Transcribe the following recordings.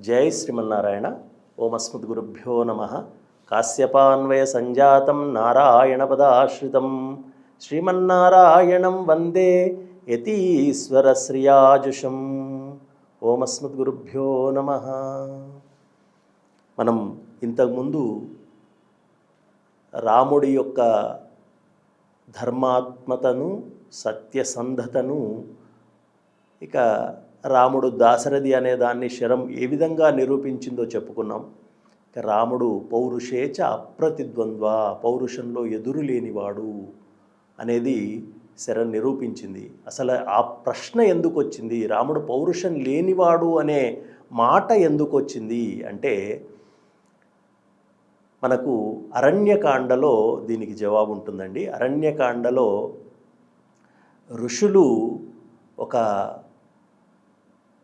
జై శ్రీమన్నారాయణ. ఓమస్మద్గురుభ్యో నమ. కాశ్యపాన్వయ సంజాతం నారాయణ పదాశ్రితం శ్రీమన్నారాయణం వందే యతీశ్వర శ్రియాజుషం. ఓమస్మద్గురుభ్యో నమ. మనం ఇంతకుముందు రాముడి యొక్క ధర్మాత్మతను, సత్యసంధతను, ఇక రాముడు దాశరథి అనే దాన్ని శరం ఏ విధంగా నిరూపించిందో చెప్పుకున్నాం. ఇక రాముడు పౌరుషేచ అప్రతిద్వంద్వ, పౌరుషంలో ఎదురు లేనివాడు అనేది శరం నిరూపించింది. అసలు ఆ ప్రశ్న ఎందుకు వచ్చింది, రాముడు పౌరుషం లేనివాడు అనే మాట ఎందుకు వచ్చింది అంటే మనకు అరణ్యకాండలో దీనికి జవాబు ఉంటుందండి. అరణ్యకాండలో ఋషులు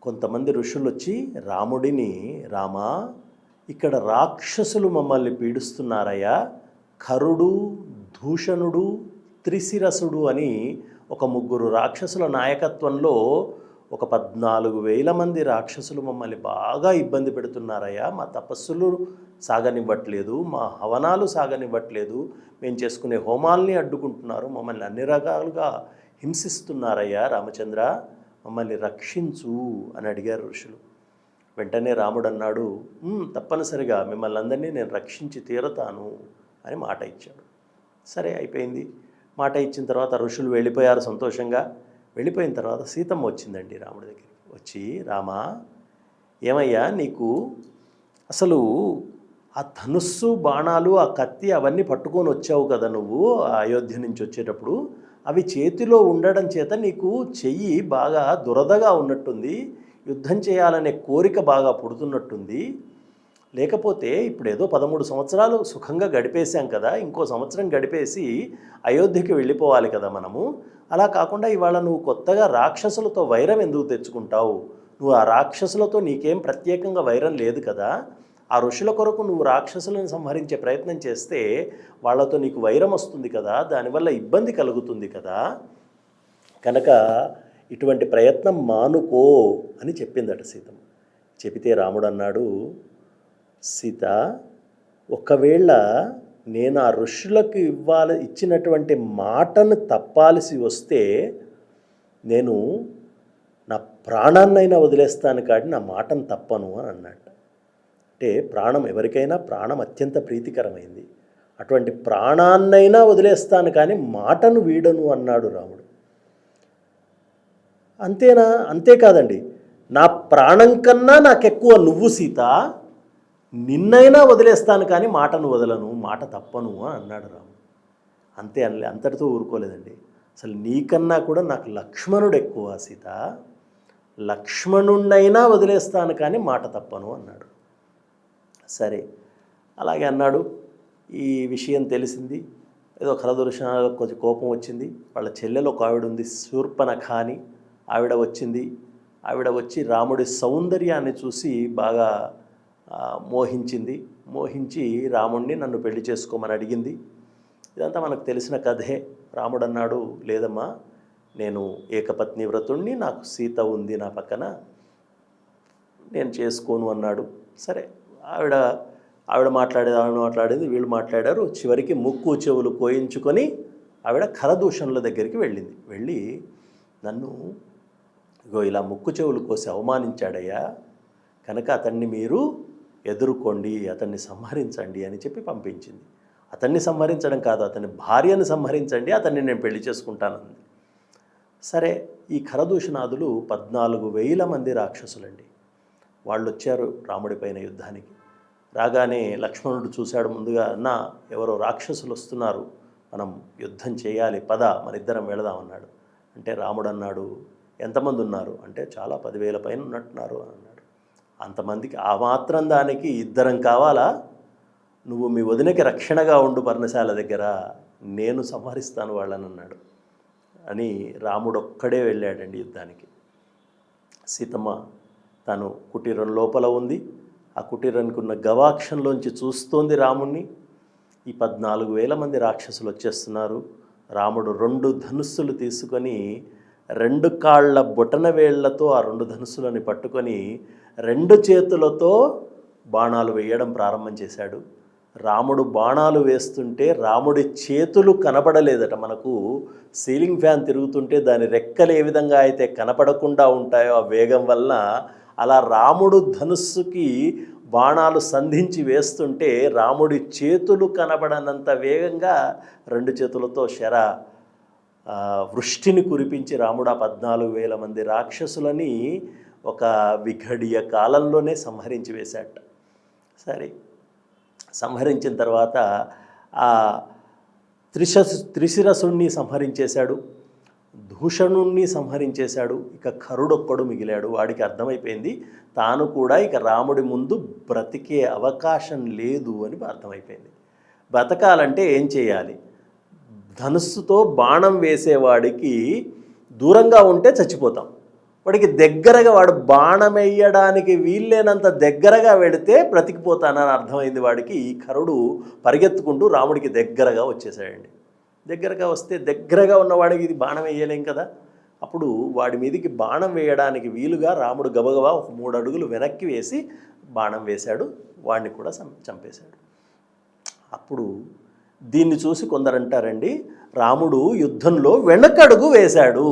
కొంతమంది ఋషులు వచ్చి రాముడిని, రామా ఇక్కడ రాక్షసులు మమ్మల్ని పీడిస్తున్నారయ్యా, ఖరుడు, దూషణుడు, త్రిశిరసుడు అని ఒక ముగ్గురు రాక్షసుల నాయకత్వంలో 14,000 మంది రాక్షసులు మమ్మల్ని బాగా ఇబ్బంది పెడుతున్నారయ్యా, మా తపస్సులు సాగనివ్వట్లేదు, మా హవనాలు సాగనివ్వట్లేదు, మేము చేసుకునే హోమాల్ని అడ్డుకుంటున్నారు, మమ్మల్ని అన్ని రకాలుగా హింసిస్తున్నారయ్యా రామచంద్ర, మమ్మల్ని రక్షించు అని అడిగారు ఋషులు. వెంటనే రాముడు అన్నాడు, తప్పనిసరిగా మిమ్మల్ని అందరినీ నేను రక్షించి తీరతాను అని మాట ఇచ్చాడు. సరే అయిపోయింది. మాట ఇచ్చిన తర్వాత ఋషులు వెళ్ళిపోయారు సంతోషంగా. వెళ్ళిపోయిన తర్వాత సీతమ్మ వచ్చిందండి రాముడి దగ్గరికి. వచ్చి, రామా ఏమయ్యా నీకు అసలు ఆ ధనుస్సు, బాణాలు, ఆ కత్తి అవన్నీ పట్టుకొని వచ్చావు కదా నువ్వు అయోధ్య నుంచి వచ్చేటప్పుడు, అవి చేతిలో ఉండడం చేత నీకు చెయ్యి బాగా దురదగా ఉన్నట్టుంది, యుద్ధం చేయాలనే కోరిక బాగా పుడుతున్నట్టుంది. లేకపోతే ఇప్పుడు ఏదో 13 సంవత్సరాలు సుఖంగా గడిపేశాం కదా, ఇంకో సంవత్సరం గడిపేసి అయోధ్యకి వెళ్ళిపోవాలి కదా మనము. అలా కాకుండా ఇవాళ నువ్వు కొత్తగా రాక్షసులతో వైరం ఎందుకు తెచ్చుకుంటావు? నువ్వు ఆ రాక్షసులతో నీకేం ప్రత్యేకంగా వైరం లేదు కదా, ఆ ఋషుల కొరకు నువ్వు రాక్షసులను సంహరించే ప్రయత్నం చేస్తే వాళ్ళతో నీకు వైరం వస్తుంది కదా, దానివల్ల ఇబ్బంది కలుగుతుంది కదా, కనుక ఇటువంటి ప్రయత్నం మానుకో అని చెప్పిందట సీతమ్మ. చెబితే రాముడు అన్నాడు, సీత ఒకవేళ నేను ఆ ఋషులకు ఇచ్చినటువంటి మాటను తప్పాల్సి వస్తే నేను నా ప్రాణాన్నైనా వదిలేస్తాను కానీ నా మాటను తప్పను అని అన్నాడు. అంటే ప్రాణం, ఎవరికైనా ప్రాణం అత్యంత ప్రీతికరమైంది, అటువంటి ప్రాణాన్నైనా వదిలేస్తాను కానీ మాటను వీడను అన్నాడు రాముడు. అంతేనా? అంతేకాదండి, నా ప్రాణం కన్నా నాకెక్కువ నువ్వు సీత, నిన్నైనా వదిలేస్తాను కానీ మాటను వదలను, మాట తప్పను అని అన్నాడు రాముడు. అంతే అనలే, అంతటితో ఊరుకోలేదండి. అసలు నీకన్నా కూడా నాకు లక్ష్మణుడు ఎక్కువ సీత, లక్ష్మణుణ్ణైనా వదిలేస్తాను కానీ మాట తప్పను అన్నాడు. సరే అలాగే అన్నాడు. ఈ విషయం తెలిసింది, ఏదో ఖరదూషణాలకు కొంచెం కోపం వచ్చింది. వాళ్ళ చెల్లెలు ఒక ఆవిడ ఉంది, శూర్పణఖ అని, ఆవిడ వచ్చింది. ఆవిడ వచ్చి రాముడి సౌందర్యాన్ని చూసి బాగా మోహించింది. మోహించి రాముడిని నన్ను పెళ్లి చేసుకోమని అడిగింది. ఇదంతా మనకు తెలిసిన కథే. రాముడు అన్నాడు, లేదమ్మా నేను ఏకపత్ని వ్రతుణ్ణి, నాకు సీత ఉంది నా పక్కన, నేను చేసుకోను అన్నాడు. సరే ఆవిడ మాట్లాడేది, వీళ్ళు మాట్లాడారు. చివరికి ముక్కు చెవులు కోయించుకొని ఆవిడ ఖరదూషణుల దగ్గరికి వెళ్ళింది. వెళ్ళి, నన్ను ఇగో ఇలా ముక్కు చెవులు కోసి అవమానించాడయ్యా, కనుక అతన్ని మీరు ఎదుర్కోండి, అతన్ని సంహరించండి అని చెప్పి పంపించింది. అతన్ని సంహరించడం కాదు, అతని భార్యను సంహరించండి, అతన్ని నేను పెళ్లి చేసుకుంటానంది. సరే ఈ ఖరదూషణాదులు 14,000 మంది రాక్షసులండి. వాళ్ళు వచ్చారు రాముడి పైన యుద్ధానికి. రాగానే లక్ష్మణుడు చూశాడు ముందుగా, అన్న ఎవరో రాక్షసులు వస్తున్నారు, మనం యుద్ధం చేయాలి, పద మనిద్దరం వెళదామన్నాడు. అంటే రాముడు అన్నాడు, ఎంతమంది ఉన్నారు అంటే చాలా 10,000 పైన ఉన్నట్టున్నారు అని అన్నాడు. అంతమందికి ఆ మాత్రం దానికి ఇద్దరం కావాలా? నువ్వు మీ వదినకి రక్షణగా ఉండు పర్ణశాల దగ్గర, నేను సంహరిస్తాను వాళ్ళని అన్నాడు. అని రాముడు ఒక్కడే వెళ్ళాడండి యుద్ధానికి. సీతమ్మ తను కుటీరం లోపల ఉంది. ఆ కుటీరానికి ఉన్న గవాక్షంలోంచి చూస్తోంది రాముణ్ణి. ఈ 14,000 మంది రాక్షసులు వచ్చేస్తున్నారు. రాముడు 2 ధనుస్సులు తీసుకొని 2 కాళ్ళ బొటన వేళ్లతో ఆ 2 ధనుస్సులని పట్టుకొని 2 చేతులతో బాణాలు వేయడం ప్రారంభం చేశాడు. రాముడు బాణాలు వేస్తుంటే రాముడి చేతులు కనపడలేదట. మనకు సీలింగ్ ఫ్యాన్ తిరుగుతుంటే దాని రెక్కలు ఏ విధంగా అయితే కనపడకుండా ఉంటాయో ఆ వేగం వల్ల, అలా రాముడు ధనుస్సుకి బాణాలు సంధించి వేస్తుంటే రాముడి చేతులు కనబడనంత వేగంగా 2 చేతులతో వృష్టిని కురిపించి రాముడు ఆ 14,000 మంది రాక్షసులని ఒక విఘడియ కాలంలోనే సంహరించి వేశాట. సరే, సంహరించిన తర్వాత ఆ త్రిశిరసుణ్ణి సంహరించేశాడు, దూషణుణ్ణి సంహరించేశాడు. ఇక కరుడొక్కడు మిగిలాడు. వాడికి అర్థమైపోయింది తాను కూడా ఇక రాముడి ముందు బ్రతికే అవకాశం లేదు అని అర్థమైపోయింది. బ్రతకాలంటే ఏం చేయాలి? ధనుస్సుతో బాణం వేసేవాడికి దూరంగా ఉంటే చచ్చిపోతాం, వాడికి దగ్గరగా, వాడు బాణం వేయడానికి వీల్లేనంత దగ్గరగా వెళితే బ్రతికిపోతానని అర్థమైంది వాడికి. ఈ కరుడు పరిగెత్తుకుంటూ రాముడికి దగ్గరగా వచ్చేసాడండి. దగ్గరగా వస్తే దగ్గరగా ఉన్నవాడికి ఇది బాణం వేయలేం కదా. అప్పుడు వాడి మీదకి బాణం వేయడానికి వీలుగా రాముడు గబగబా ఒక 3 అడుగులు వెనక్కి వేసి బాణం వేశాడు. వాడిని కూడా చంపేశాడు. అప్పుడు దీన్ని చూసి కొందరంటారండి, రాముడు యుద్ధంలో వెనకడుగు వేశాడు,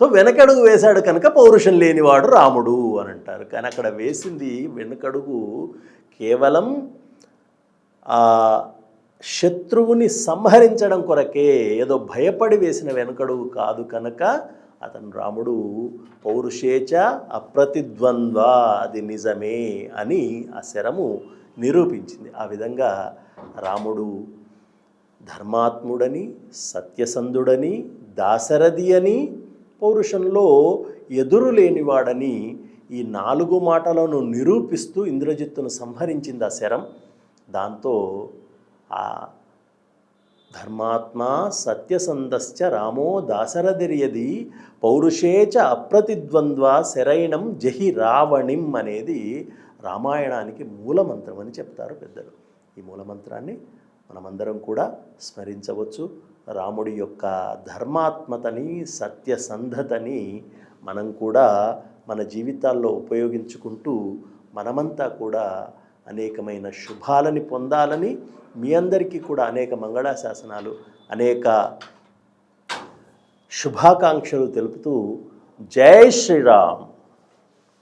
సో వెనకడుగు వేశాడు కనుక పౌరుషం లేనివాడు రాముడు అని అంటారు. కానీ అక్కడ వేసింది వెనకడుగు కేవలం శత్రువుని సంహరించడం కొరకే, ఏదో భయపడి వేసిన వెనకడుగు కాదు. కనుక అతను రాముడు పౌరుషేచ అప్రతిద్వంద్వ, అది నిజమే అని ఆ శరము నిరూపించింది. ఆ విధంగా రాముడు ధర్మాత్ముడని, సత్యసంధుడని, దాశరథి అని, పౌరుషంలో ఎదురు లేనివాడని ఈ 4 మాటలను నిరూపిస్తూ ఇంద్రజిత్తును సంహరించింది ఆ శరం. దాంతో ఆ ధర్మాత్మ సత్యసంధశ్చ రామో దాశరథిర్యది పౌరుషేచ అప్రతిద్వంద్వ శరైణం జహి రావణిం అనేది రామాయణానికి మూలమంత్రం అని చెప్తారు పెద్దలు. ఈ మూలమంత్రాన్ని మనమందరం కూడా స్మరించవచ్చు. రాముడి యొక్క ధర్మాత్మతని, సత్యసంధతని మనం కూడా మన జీవితాల్లో ఉపయోగించుకుంటూ మనమంతా కూడా అనేకమైన శుభాలని పొందాలని, మీ అందరికీ కూడా అనేక మంగళాశాసనాలు, అనేక శుభాకాంక్షలు తెలుపుతూ జై శ్రీరామ్.